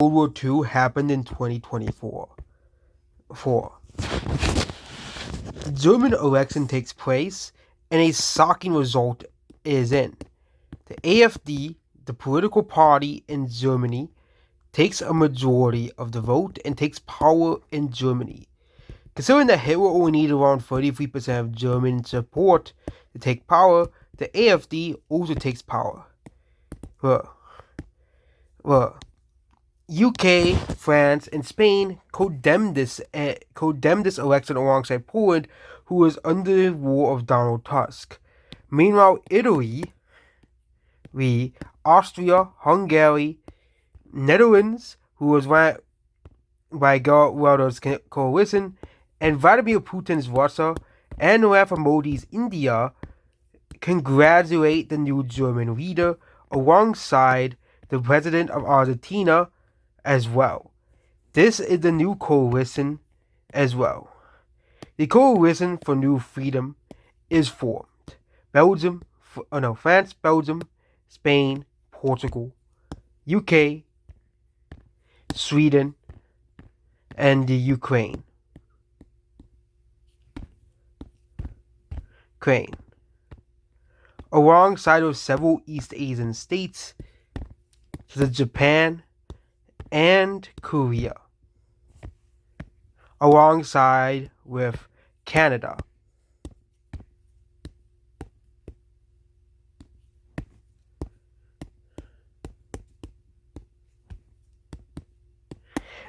World War II happened in 2024. 4. The German election takes place, and a shocking result is in. The AfD, the political party in Germany, takes a majority of the vote and takes power in Germany. Considering that Hitler only needed around 33% of German support to take power, the AfD also takes power. UK, France, and Spain condemned this election alongside Poland, who was under the rule of Donald Tusk. Meanwhile, Italy, Austria, Hungary, Netherlands, who was run by Gauda's coalition, and Vladimir Putin's Russia, and Narendra Modi's India, congratulate the new German leader alongside the president of Argentina as well. This is the new coalition as well. The Coalition for New Freedom is formed. France, Belgium, Spain, Portugal, UK, Sweden, and the Ukraine. Alongside of several East Asian states, such as Japan and Korea, alongside with Canada.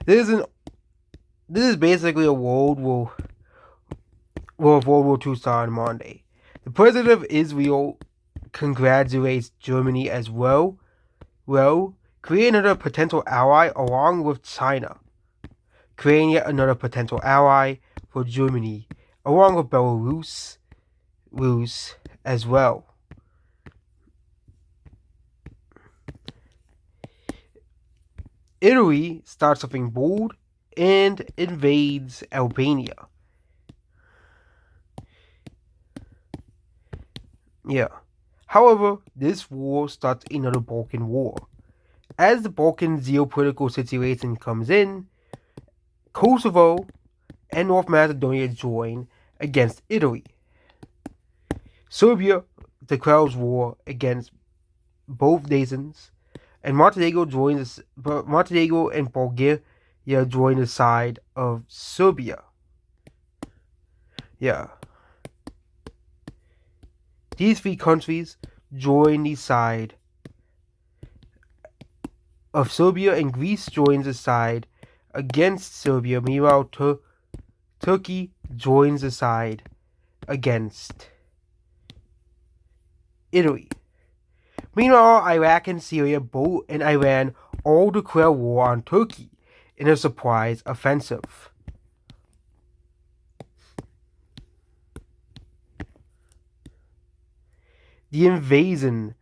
This is basically a World War II started Monday. The president of Israel congratulates Germany as well, creating another potential ally along with China, creating yet another potential ally for Germany, along with Belarus as well. Italy starts something bold and invades Albania. However, this war starts another Balkan war. As the Balkan geopolitical situation comes in, Kosovo and North Macedonia join against Italy. Serbia declares war against both nations, and Montenegro and Bulgaria join the side of Serbia. These three countries join the side of Serbia, and Greece joins the side against Serbia. Meanwhile, Turkey joins the side against Italy. Meanwhile, Iraq and Syria and Iran all declare war on Turkey in a surprise offensive. The invasion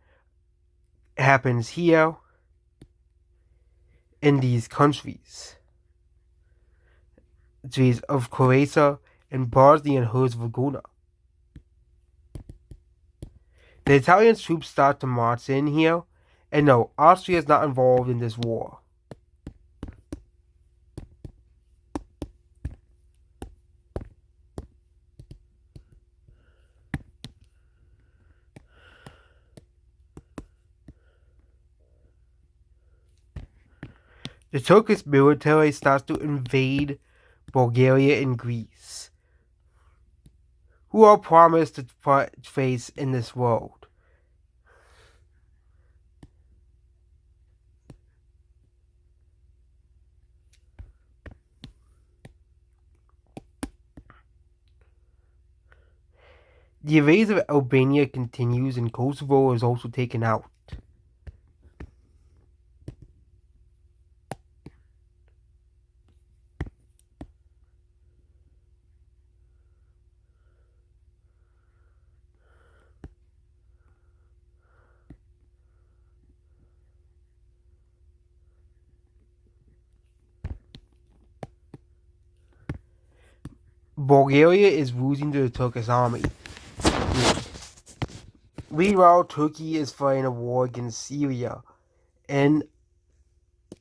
happens here in these countries of Croatia and Bosnia and Herzegovina. The Italian troops start to march in here, and no, Austria is not involved in this war. The Turkish military starts to invade Bulgaria and Greece, who are promised to face in this world. The invasion of Albania continues, and Kosovo is also taken out. Bulgaria is losing to the Turkish army. Meanwhile, Turkey is fighting a war against Syria and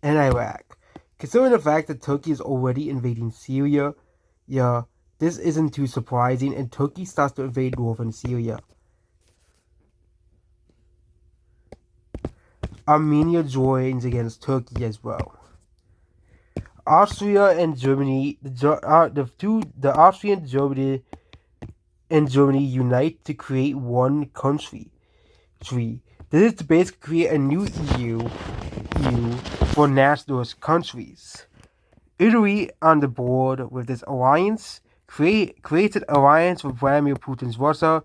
Iraq. Considering the fact that Turkey is already invading Syria, yeah, this isn't too surprising, and Turkey starts to invade northern Syria. Armenia joins against Turkey as well. Austria and Germany, the Austrian Germany and Germany unite to create one country. This is to basically create a new EU for nationalist countries. Italy, on the board with this alliance, creates an alliance with Vladimir Putin's Russia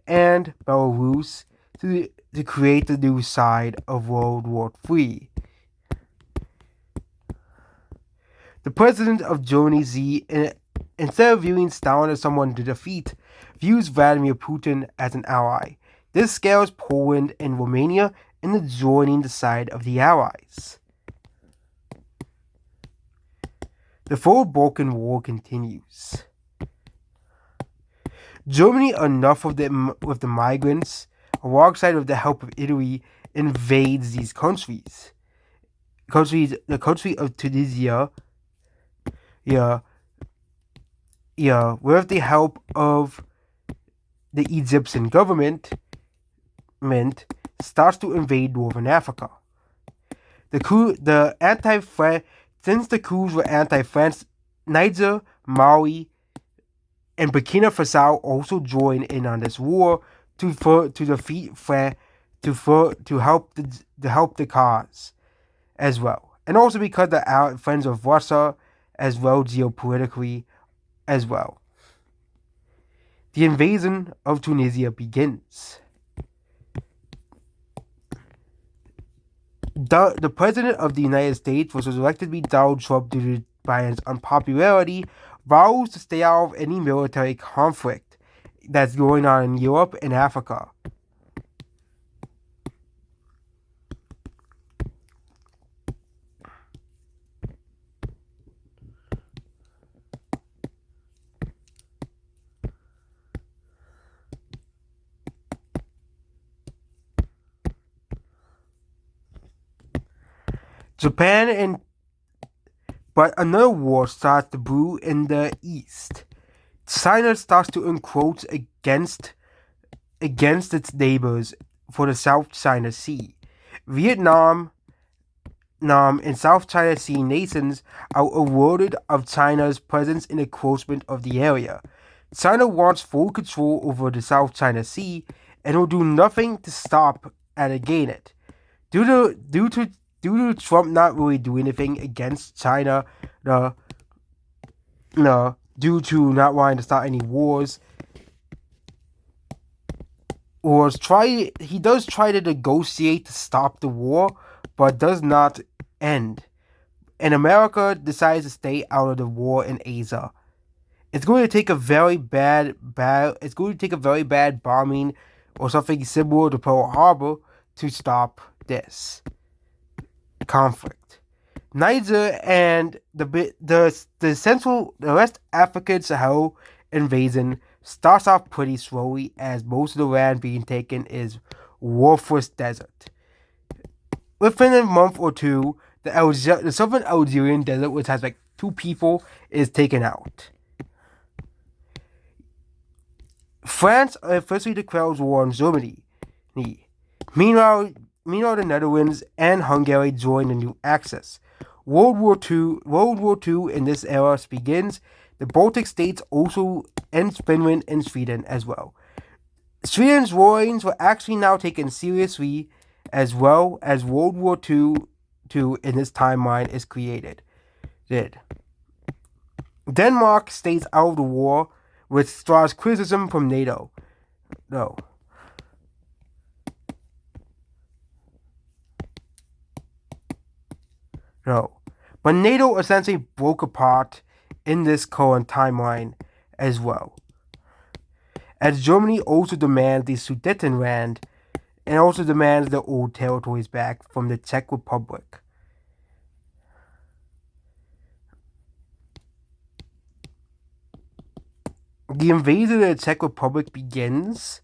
and Belarus to create the new side of World War III. The president of Germany, instead of viewing Stalin as someone to defeat, views Vladimir Putin as an ally. This scares Poland and Romania into joining the side of the Allies. The Third Balkan War continues. Germany, enough with the migrants, alongside with the help of Italy, invades these countries. The country of Tunisia, with the help of the Egyptian government, starts to invade northern Africa. Since the coups were anti-France, Niger, Mali, and Burkina Faso also join in on this war to defeat France, to help the cause as well, and also because they're friends of Russia as well geopolitically as well. The invasion of Tunisia begins. The president of the United States was elected to be Donald Trump due to Biden's unpopularity, vows to stay out of any military conflict that's going on in Europe and Africa. But another war starts to brew in the east. China starts to encroach against its neighbors for the South China Sea. Vietnam and South China Sea nations are alerted of China's presence and encroachment of the area. China wants full control over the South China Sea and will do nothing to stop and gain it. Due to Trump not really doing anything against China, due to not wanting to start any wars, he does try to negotiate to stop the war, but does not end. And America decides to stay out of the war in Asia. It's going to take a very bad bombing or something similar to Pearl Harbor to stop this conflict. Niger and the West African Sahel invasion starts off pretty slowly, as most of the land being taken is worthless desert. Within a month or two, the southern Algerian desert, which has like 2 people, is taken out. France officially declares war on Germany. Meanwhile, the Netherlands and Hungary join the new Axis. World War II in this era begins. The Baltic states also, and Finland and Sweden as well. Sweden's warnings were actually now taken seriously, as well as World War II in this timeline is created. Denmark stays out of the war, which draws criticism from NATO. But NATO essentially broke apart in this current timeline as well, as Germany also demands the Sudetenland and also demands the old territories back from the Czech Republic. The invasion of the Czech Republic begins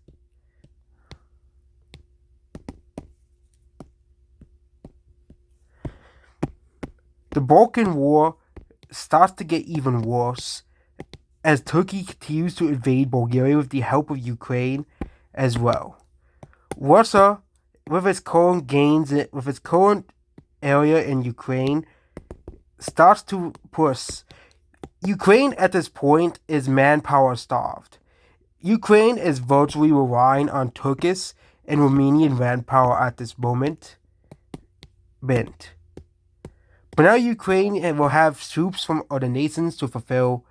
The Balkan War starts to get even worse as Turkey continues to invade Bulgaria with the help of Ukraine as well. Russia, with its current area in Ukraine, starts to push. Ukraine at this point is manpower starved. Ukraine is virtually relying on Turkish and Romanian manpower at this moment. But now Ukraine will have troops from other nations to fulfill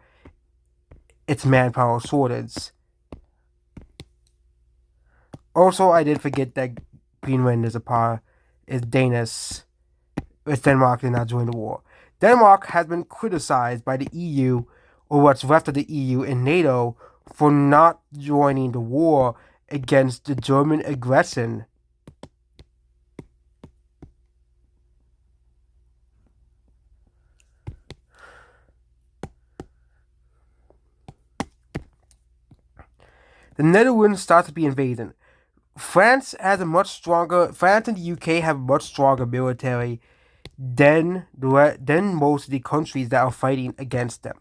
its manpower shortage. Also, I did forget that Greenland is Danish, with Denmark did not join the war. Denmark has been criticized by the EU, or what's left of the EU and NATO, for not joining the war against the German aggression. The Netherlands start to be invaded. France and the UK have a much stronger military than most of the countries that are fighting against them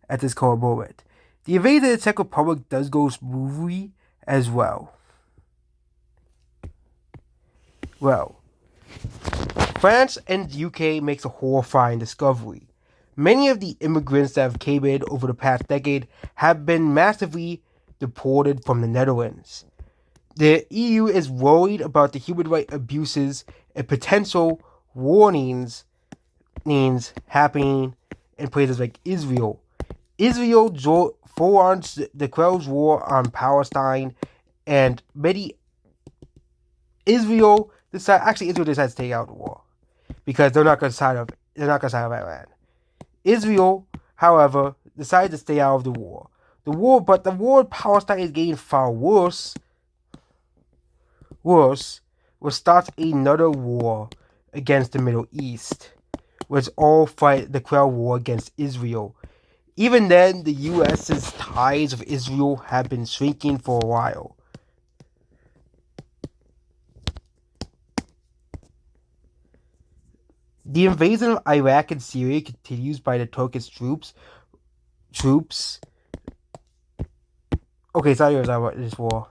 at this current moment. The invasion of the Czech Republic does go smoothly as well. Well, France and the UK makes a horrifying discovery. Many of the immigrants that have came in over the past decade have been massively deported from the Netherlands. The EU is worried about the human rights abuses and potential warnings happening in places like Israel. Israel foreruns the Quell's war on Palestine, and Israel decides to stay out of the war because they're not going to side of Iran. Israel, however, decided to stay out of the war. The war in Palestine is getting far worse, will start another war against the Middle East, which all fight the Quell War against Israel. Even then, the U.S.'s ties with Israel have been shrinking for a while. The invasion of Iraq and Syria continues by the Turkish troops. Okay, sorry about this war.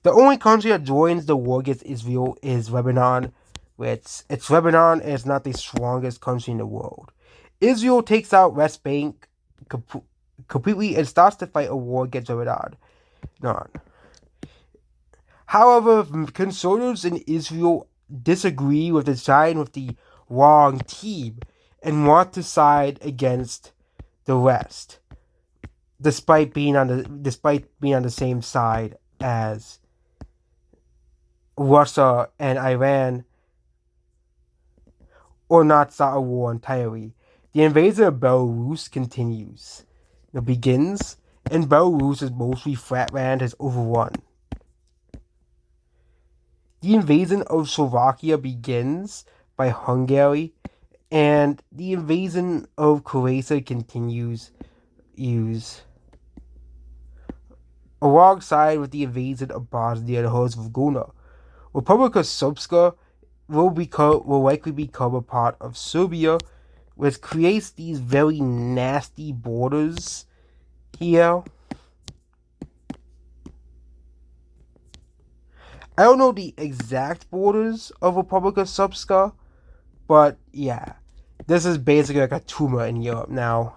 The only country that joins the war against Israel is Lebanon, which Lebanon is not the strongest country in the world. Israel takes out West Bank completely and starts to fight a war against Lebanon. However, conservatives in Israel disagree with the side with the wrong team and want to side against the West, despite being on the same side as Russia and Iran, or not start a war entirely. The invasion of Belarus continues. It begins, and Belarus is mostly flat land has overrun. The invasion of Slovakia begins by Hungary, and the invasion of Croatia continues alongside with the invasion of Bosnia and Herzegovina. Republika Srpska will likely become a part of Serbia, which creates these very nasty borders here. I don't know the exact borders of Republika Srpska, but yeah, this is basically like a tumor in Europe now.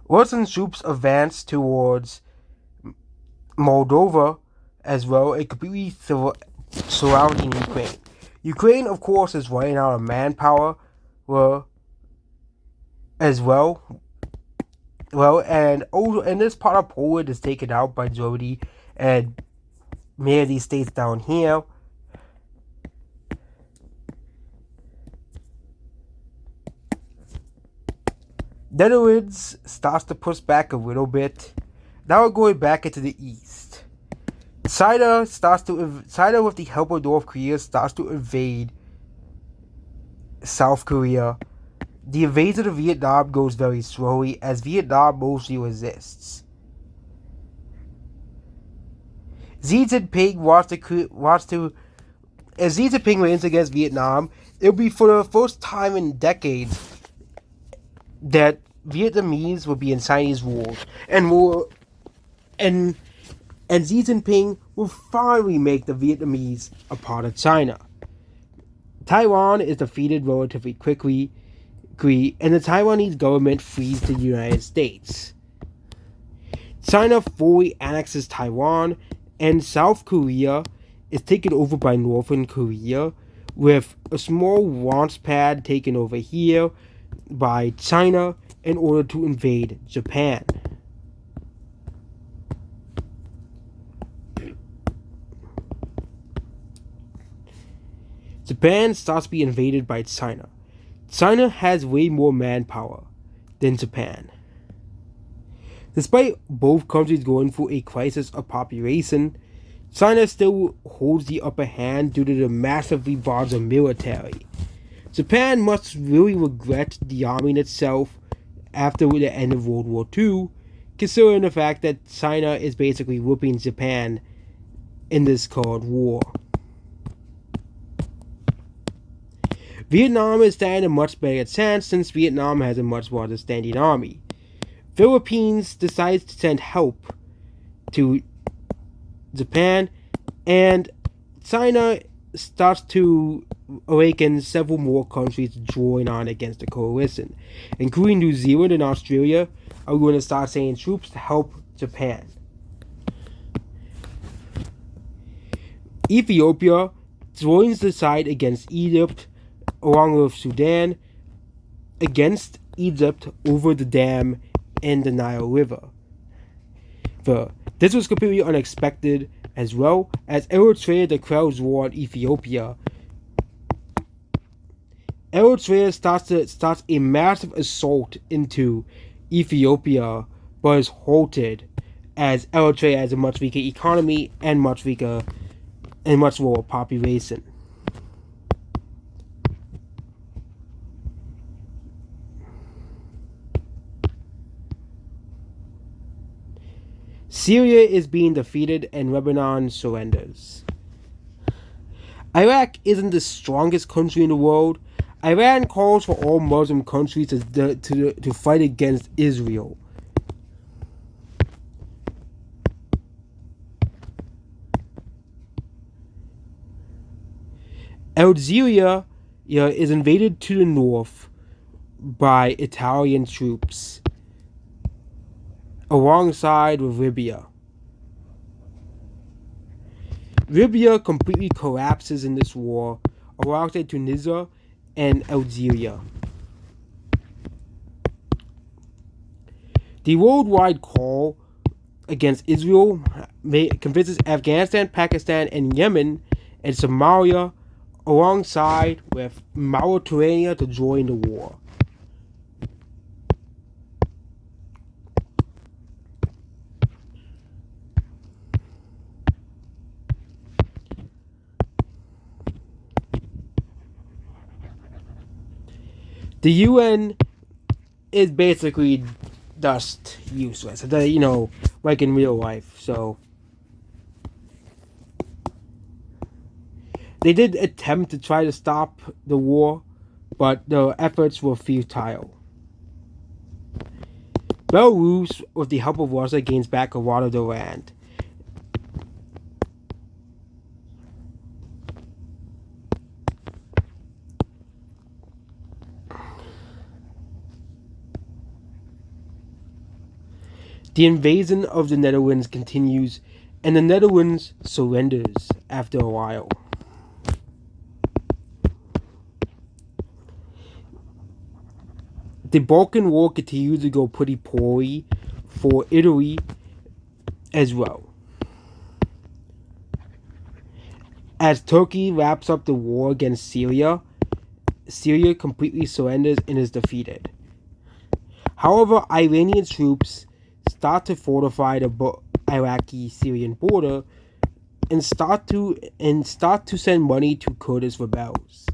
Russian troops advance towards Moldova as well, and completely surrounding Ukraine. Ukraine, of course, is running out of manpower as well. And this part of Poland is taken out by Germany and many of these states down here. Netherlands starts to push back a little bit. Now we're going back into the east. China with the help of North Korea starts to invade South Korea The invasion of Vietnam goes very slowly as Vietnam mostly resists. Xi Jinping as Xi Jinping wins against Vietnam, it'll be for the first time in decades that Vietnamese will be in Chinese rule and Xi Jinping will finally make the Vietnamese a part of China. Taiwan is defeated relatively quickly, and the Taiwanese government frees the United States. China fully annexes Taiwan, and South Korea is taken over by Northern Korea, with a small launch pad taken over here by China in order to invade Japan. Japan starts to be invaded by China. China has way more manpower than Japan. Despite both countries going through a crisis of population, China still holds the upper hand due to the massively larger military. Japan must really regret de-arming itself after the end of World War II, considering the fact that China is basically whooping Japan in this current war. Vietnam is standing a much better chance since Vietnam has a much larger standing army. Philippines decides to send help to Japan, and China starts to awaken several more countries to join on against the coalition, including New Zealand and Australia are going to start sending troops to help Japan. Ethiopia joins the side against Egypt, along with Sudan, against Egypt over the dam in the Nile River. This was completely unexpected, as well as Eritrea declares war on Ethiopia. Eritrea starts a massive assault into Ethiopia, but is halted as Eritrea has a much weaker economy and much lower population. Syria is being defeated and Lebanon surrenders. Iraq isn't the strongest country in the world. Iran calls for all Muslim countries to fight against Israel. Algeria is invaded to the north by Italian troops, alongside with Libya. Libya completely collapses in this war, alongside Tunisia and Algeria. The worldwide call against Israel convinces Afghanistan, Pakistan, and Yemen, and Somalia, alongside with Mauritania, to join the war. The UN is basically just useless, like in real life. So they did attempt to try to stop the war, but the efforts were futile. Belarus, with the help of Russia, gains back a lot of the land. The invasion of the Netherlands continues, and the Netherlands surrenders after a while. The Balkan War continues to go pretty poorly for Italy as well, as Turkey wraps up the war against Syria. Syria completely surrenders and is defeated. However, Iranian troops start to fortify the Iraqi-Syrian border and start to send money to Kurdish rebels.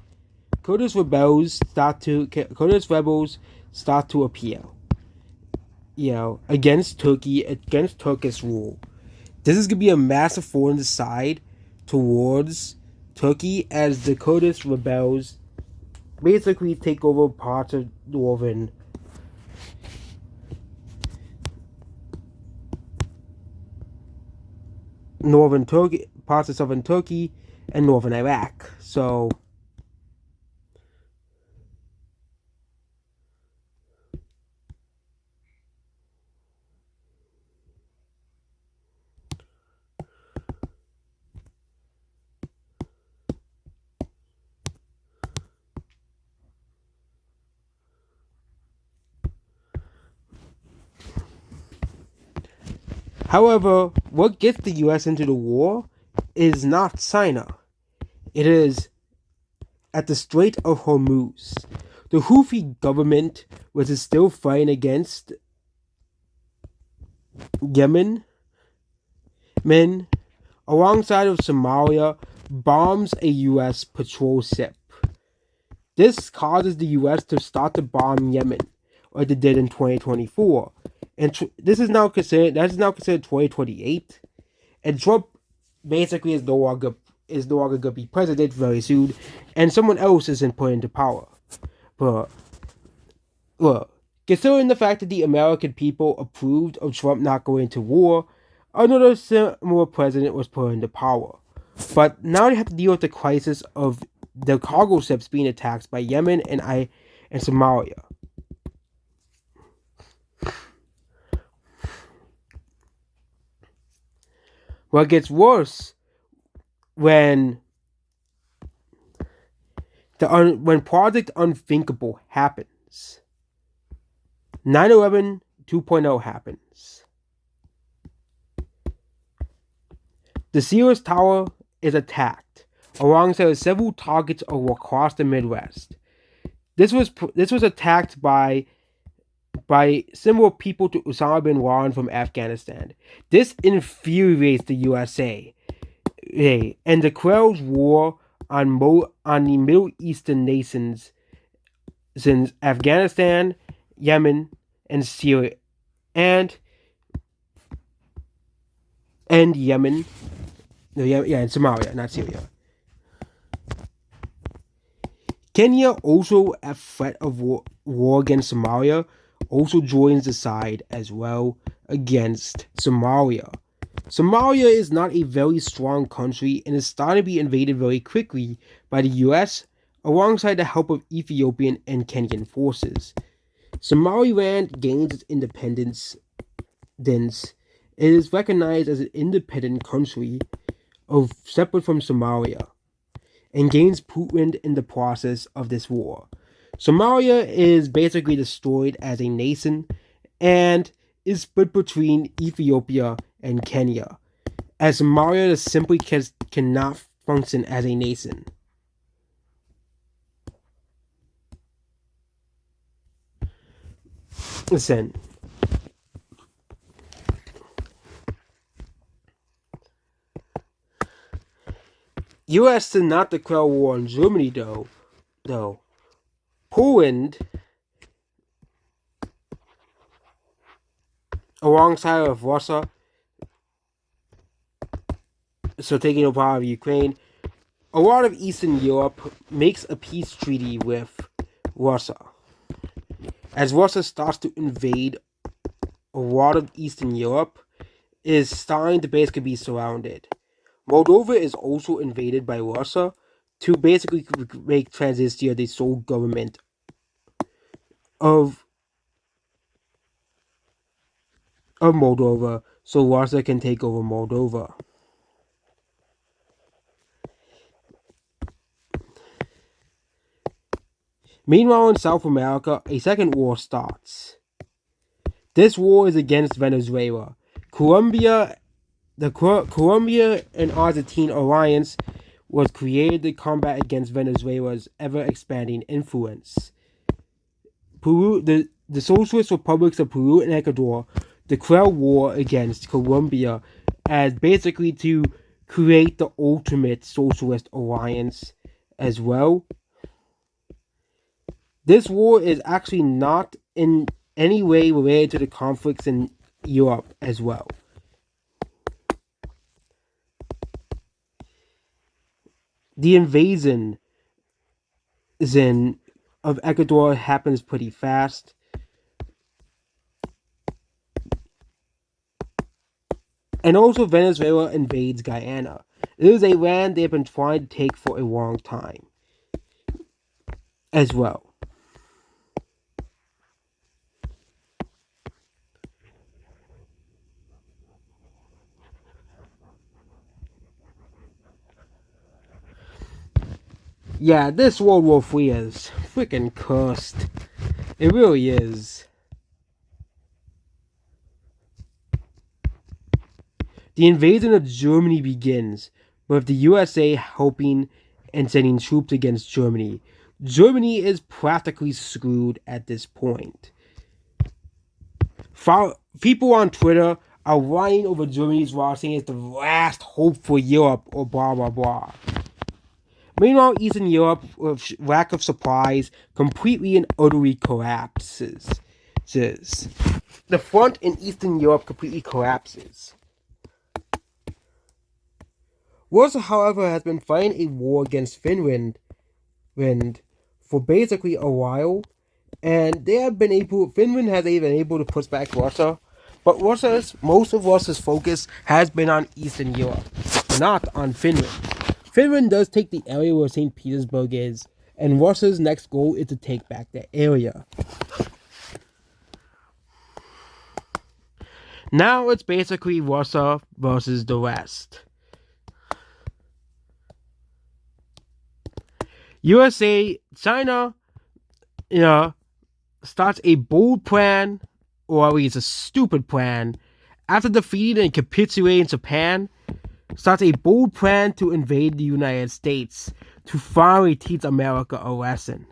Kurdish rebels start to appear, against Turkey, against Turkish rule. This is gonna be a massive foreign side towards Turkey as the Kurdish rebels basically take over parts of northern Turkey, parts of southern Turkey, and northern Iraq. So, however, what gets the U.S. into the war is not Sinai. It is at the Strait of Hormuz. The Houthi government, which is still fighting against Yemen, alongside of Somalia, bombs a U.S. patrol ship. This causes the U.S. to start to bomb Yemen, like they did in 2024, and that is now considered 2028, and Trump basically is no longer going to be president very soon, and someone else isn't put into power. But look, considering the fact that the American people approved of Trump not going to war, another similar president was put into power. But now they have to deal with the crisis of the cargo ships being attacked by Yemen and Somalia. Well, it gets worse when Project Unthinkable happens. 9/11 2.0 happens. The Sears Tower is attacked, alongside several targets across the Midwest. This was attacked by similar people to Osama bin Laden from Afghanistan. This infuriates the USA, and declares war on the Middle Eastern nations, since Afghanistan, Yemen, and Syria, and Yemen. No, yeah, and Somalia, not Syria. Kenya, also a threat of war against Somalia, also joins the side as well against Somalia. Somalia is not a very strong country and is starting to be invaded very quickly by the US alongside the help of Ethiopian and Kenyan forces. Somaliland gains its independence. It is recognized as an independent country separate from Somalia, and gains Putin in the process of this war. Somalia is basically destroyed as a nation and is split between Ethiopia and Kenya, as Somalia simply cannot function as a nation. Listen. U.S. did not declare war on Germany, though. Poland, alongside of Russia, so taking over part of Ukraine, a lot of Eastern Europe makes a peace treaty with Russia. As Russia starts to invade a lot of Eastern Europe, is starting to basically be surrounded. Moldova is also invaded by Russia to basically make Transnistria the sole government of Moldova, so Russia can take over Moldova. Meanwhile, in South America, a second war starts. This war is against Venezuela. The Colombia and Argentine alliance was created to combat against Venezuela's ever-expanding influence. The Socialist Republics of Peru and Ecuador declare war against Colombia as basically to create the ultimate socialist alliance as well. This war is actually not in any way related to the conflicts in Europe as well. The invasion of Ecuador happens pretty fast. And also Venezuela invades Guyana. It is a land they've been trying to take for a long time as well. Yeah, this World War III is freaking cursed. It really is. The invasion of Germany begins with the USA helping and sending troops against Germany. Germany is practically screwed at this point. People on Twitter are lying over Germany's loss, saying it's the last hope for Europe or blah blah blah. Meanwhile, Eastern Europe, with lack of supplies, completely and utterly collapses. The front in Eastern Europe completely collapses. Russia, however, has been fighting a war against Finland for basically a while, and Finland has been able to push back Russia, but most of Russia's focus has been on Eastern Europe, not on Finland. Finland does take the area where St. Petersburg is, and Russia's next goal is to take back that area. Now it's basically Russia versus the West. China, starts a bold plan, or at least a stupid plan, after defeating and capitulating Japan, starts a bold plan to invade the United States to finally teach America a lesson.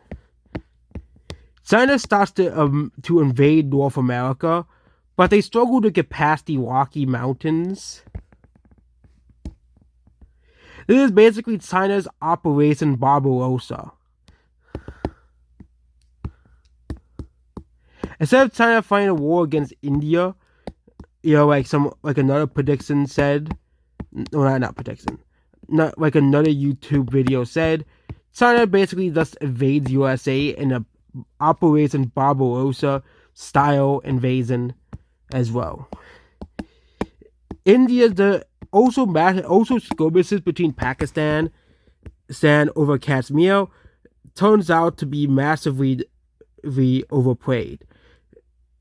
China starts to invade North America, but they struggle to get past the Rocky Mountains. This is basically China's Operation Barbarossa. Instead of China fighting a war against India, like another prediction said, not prediction, not like another YouTube video said, China basically just invades USA in a Operation Barbarossa style invasion as well. India also skirmishes between Pakistan over Kashmir turns out to be massively overplayed.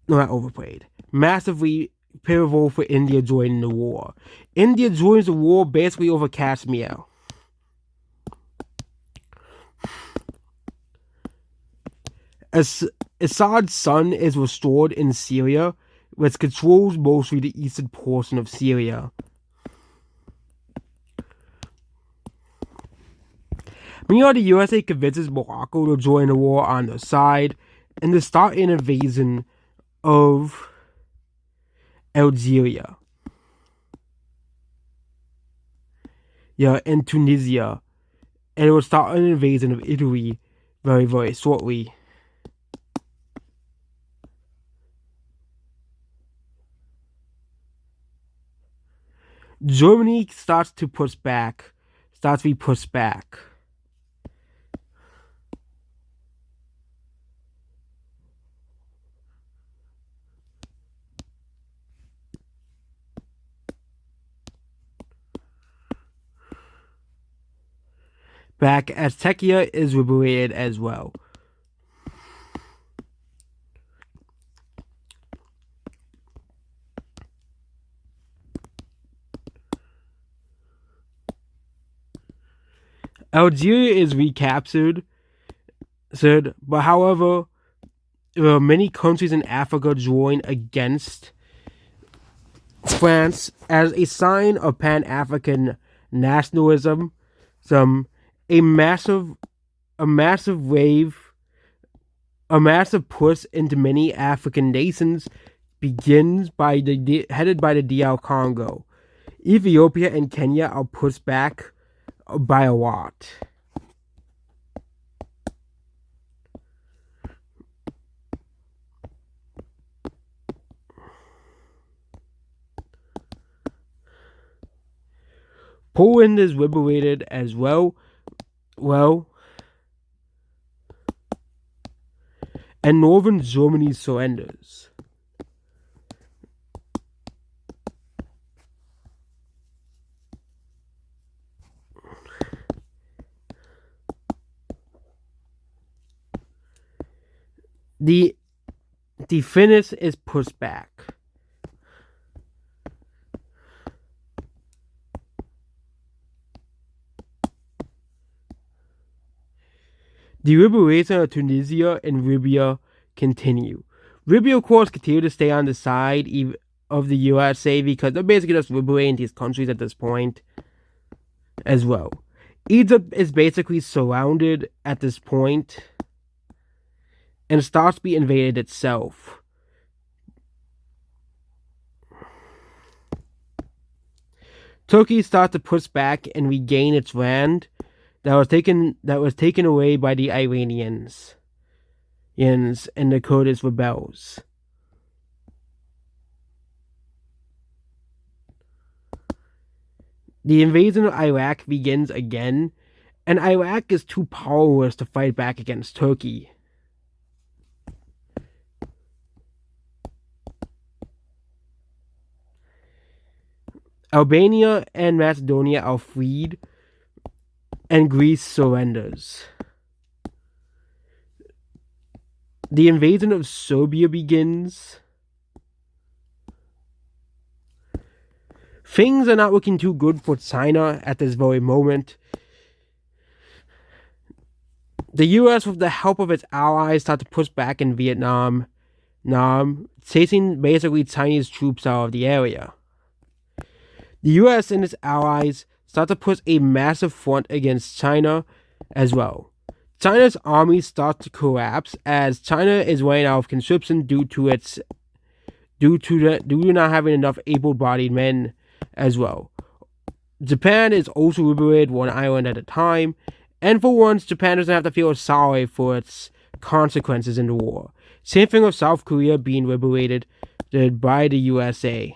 No, not overplayed. Massively pivotal for India joining the war. India joins the war basically over Kashmir. Assad's son is restored in Syria, which controls mostly the eastern portion of Syria. Meanwhile, the USA convinces Morocco to join the war on their side and to start an invasion of Algeria. And Tunisia. And it will start an invasion of Italy very, very shortly. Germany starts to be pushed back. Back as Czechia is liberated as well. Algeria is recaptured, but however, many countries in Africa join against France as a sign of Pan-African nationalism. A massive push into many African nations begins headed by the DR Congo. Ethiopia and Kenya are pushed back by a lot. Poland is liberated as well. And northern Germany surrenders. The Finnish is pushed back. The liberation of Tunisia and Libya continue. Libya, of course, continue to stay on the side of the USA because they're basically just liberating these countries at this point as well. Egypt is basically surrounded at this point and starts to be invaded itself. Turkey starts to push back and regain its land that was taken away by the Iranians and the Kurdish rebels. The invasion of Iraq begins again, and Iraq is too powerless to fight back against Turkey. Albania and Macedonia are freed, and Greece surrenders. The invasion of Serbia begins. Things are not looking too good for China at this very moment. The US, with the help of its allies, start to push back in Vietnam, chasing basically Chinese troops out of the area. The US and its allies start to push a massive front against China as well. China's army starts to collapse as China is running out of conscription due to not having enough able-bodied men as well. Japan is also liberated one island at a time, and for once, Japan doesn't have to feel sorry for its consequences in the war. Same thing with South Korea being liberated by the USA.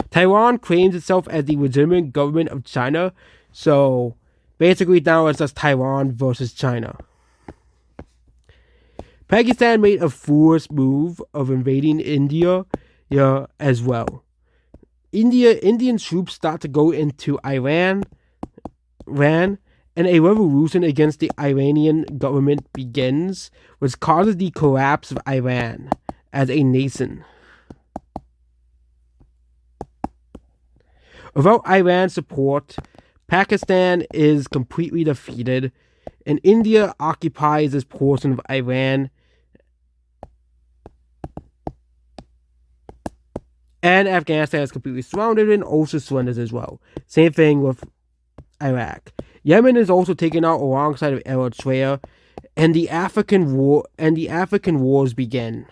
Taiwan claims itself as the legitimate government of China, so basically now it's just Taiwan versus China. Pakistan made a foolish move of invading India as well. Indian troops start to go into Iran, and a revolution against the Iranian government begins, which causes the collapse of Iran as a nation. Without Iran's support, Pakistan is completely defeated, and India occupies this portion of Iran. And Afghanistan is completely surrounded and also surrenders as well. Same thing with Iraq. Yemen is also taken out alongside of Eritrea, and the African wars begin.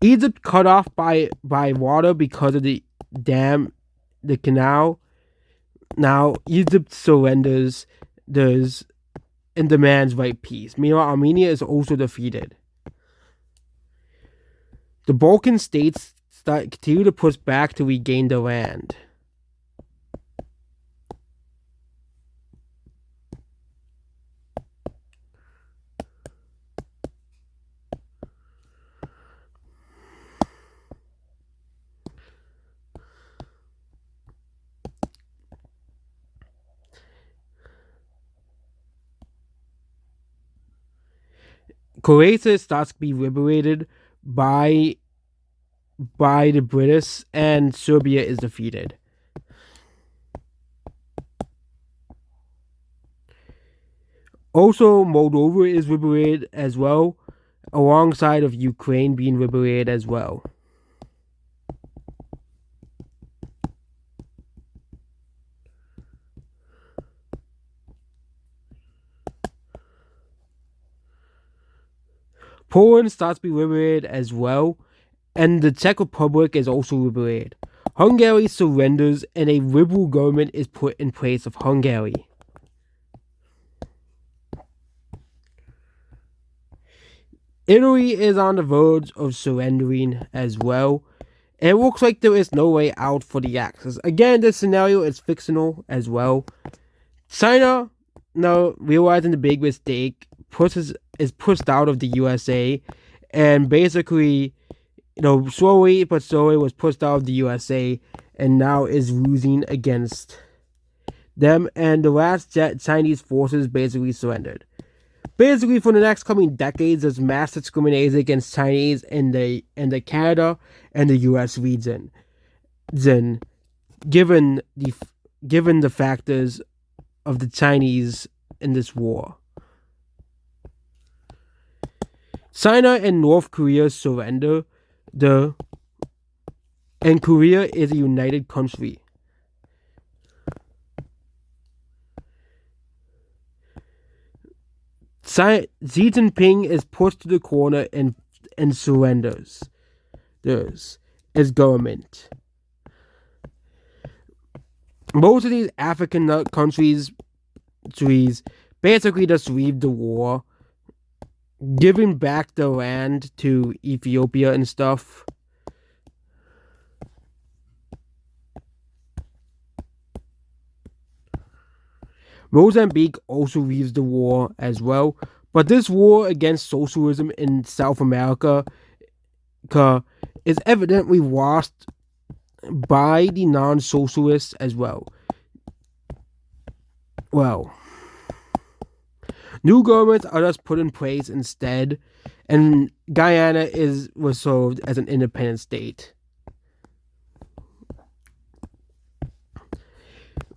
Egypt cut off by water because of the canal. Now Egypt surrenders and demands right peace. Meanwhile, Armenia is also defeated. The Balkan states continue to push back to regain their land. Croatia starts to be liberated by the British, and Serbia is defeated. Also, Moldova is liberated as well, alongside of Ukraine being liberated as well. Poland starts to be liberated as well, and the Czech Republic is also liberated. Hungary surrenders, and a liberal government is put in place of Hungary. Italy is on the verge of surrendering as well, it looks like there is no way out for the Axis. Again, this scenario is fictional as well. China, now realizing the big mistake, is pushed out of the USA, and basically, slowly but slowly was pushed out of the USA, and now is losing against them. And the last Chinese forces basically surrendered. Basically, for the next coming decades, there's mass discrimination against Chinese in the Canada and the U.S. region. Then, given the factors of the Chinese in this war, China and North Korea surrender. And Korea is a united country. Xi Jinping is pushed to the corner and surrenders. There's his government. Most of these African countries basically just leave the war, giving back the land to Ethiopia and stuff. Mozambique also leaves the war as well, but this war against socialism in South America is evidently lost by the non-socialists as well. Well, new governments are just put in place instead, and Guyana was served as an independent state.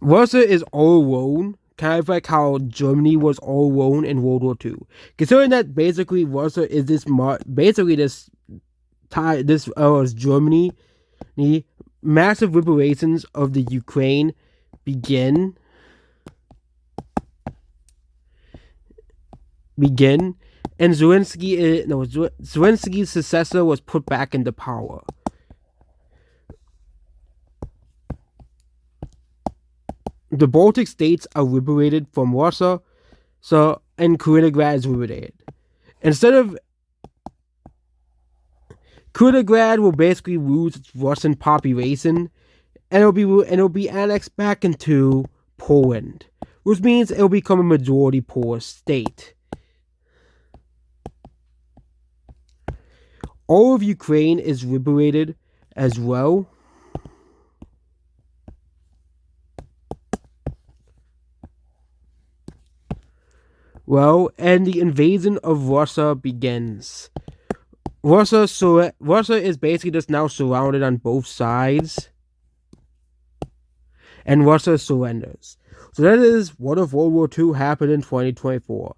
Russia is all alone, kind of like how Germany was all alone in World War II. Considering that basically Russia is Germany, the massive reparations of the Ukraine begin, and Zelensky's successor was put back into power. The Baltic states are liberated from Russia, and Kaliningrad is liberated. Kaliningrad will basically lose its Russian population, and it'll be annexed back into Poland, which means it'll become a majority Polish state. All of Ukraine is liberated as well. Well, and the invasion of Russia begins. Russia is basically just now surrounded on both sides, and Russia surrenders. So that is what if World War II happened in 2024.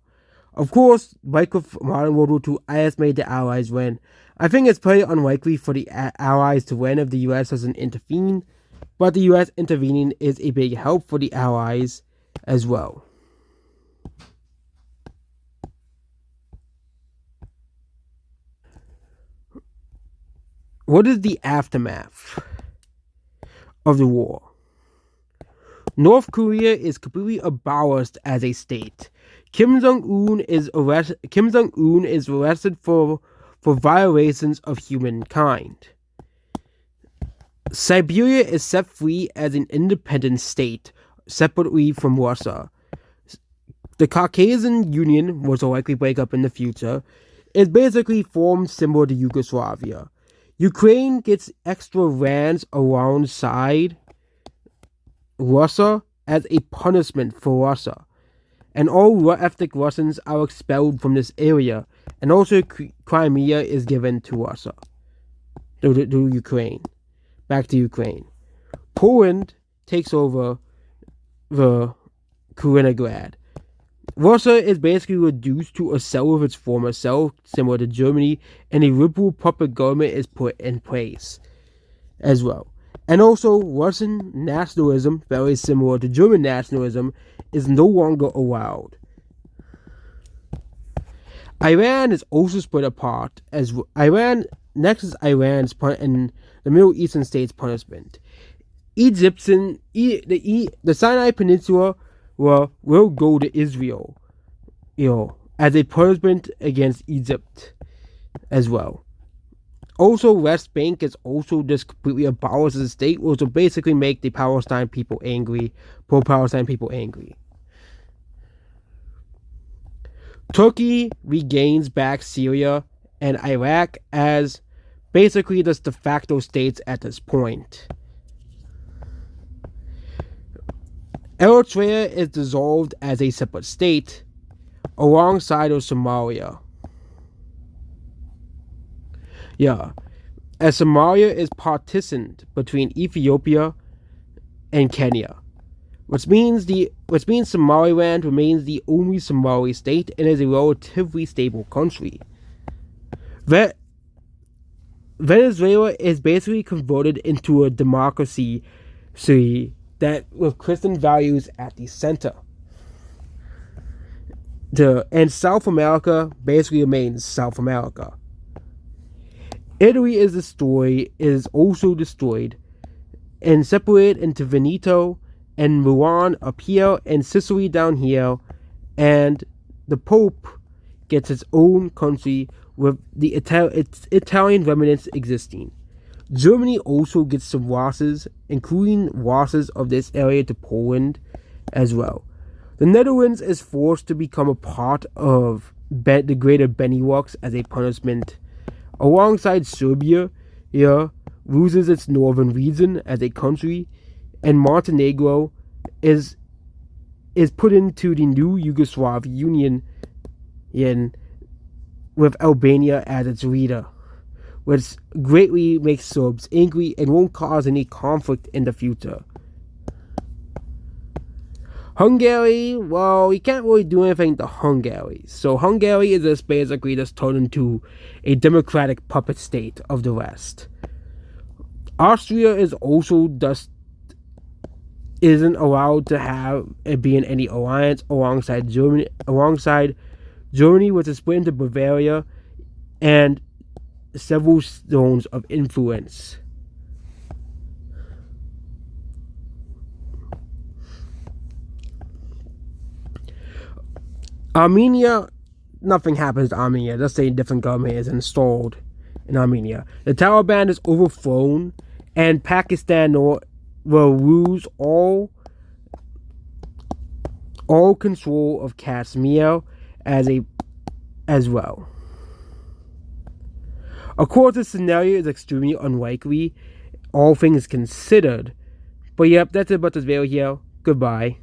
Of course, like with modern World War II, I estimate the Allies win. I think it's pretty unlikely for the Allies to win if the US doesn't intervene, but the US intervening is a big help for the Allies as well. What is the aftermath of the war? North Korea is completely abolished as a state. Kim Jong-un is arrested for violations of humankind. Siberia is set free as an independent state, separately from Russia. The Caucasian Union, which will likely break up in the future, is basically formed similar to Yugoslavia. Ukraine gets extra lands alongside Russia as a punishment for Russia, and all ethnic Russians are expelled from this area, and also Crimea is given to Russia, to Ukraine, back to Ukraine. Poland takes over the Kaliningrad. Russia is basically reduced to a cell of its former self, similar to Germany, and a liberal puppet government is put in place as well. And also, Russian nationalism, very similar to German nationalism, is no longer allowed. Iran is also split apart as next is Iran's and the Middle Eastern states' punishment. The Sinai Peninsula will go to Israel, as a punishment against Egypt as well. Also, West Bank is also just completely abolished as a state, which will basically make the Palestine people angry, pro-Palestine people angry. Turkey regains back Syria and Iraq as basically just de facto states at this point. Eritrea is dissolved as a separate state alongside of Somalia. As Somalia is partitioned between Ethiopia and Kenya, which means Somaliland remains the only Somali state and is a relatively stable country. Venezuela is basically converted into a democracy that with Christian values at the center. And South America basically remains South America. Italy is also destroyed and separated into Veneto and Milan up here and Sicily down here, and the Pope gets its own country with its Italian remnants existing. Germany also gets some losses, including losses of this area to Poland as well. The Netherlands is forced to become a part of the Greater Benelux as a punishment, alongside Serbia loses its northern region as a country, and Montenegro is put into the new Yugoslav Union with Albania as its leader, which greatly makes Serbs angry and won't cause any conflict in the future. Hungary, well, you can't really do anything to Hungary. So Hungary is just basically just turned into a democratic puppet state of the West. Austria is also just isn't allowed to be in any alliance alongside Germany, which is split into Bavaria and several zones of influence. Armenia, nothing happens to Armenia. Just a different government is installed in Armenia. The Taliban is overthrown, and Pakistan will lose all control of Kashmir as well. Of course, this scenario is extremely unlikely, all things considered. But yep, that's it about this video here. Goodbye.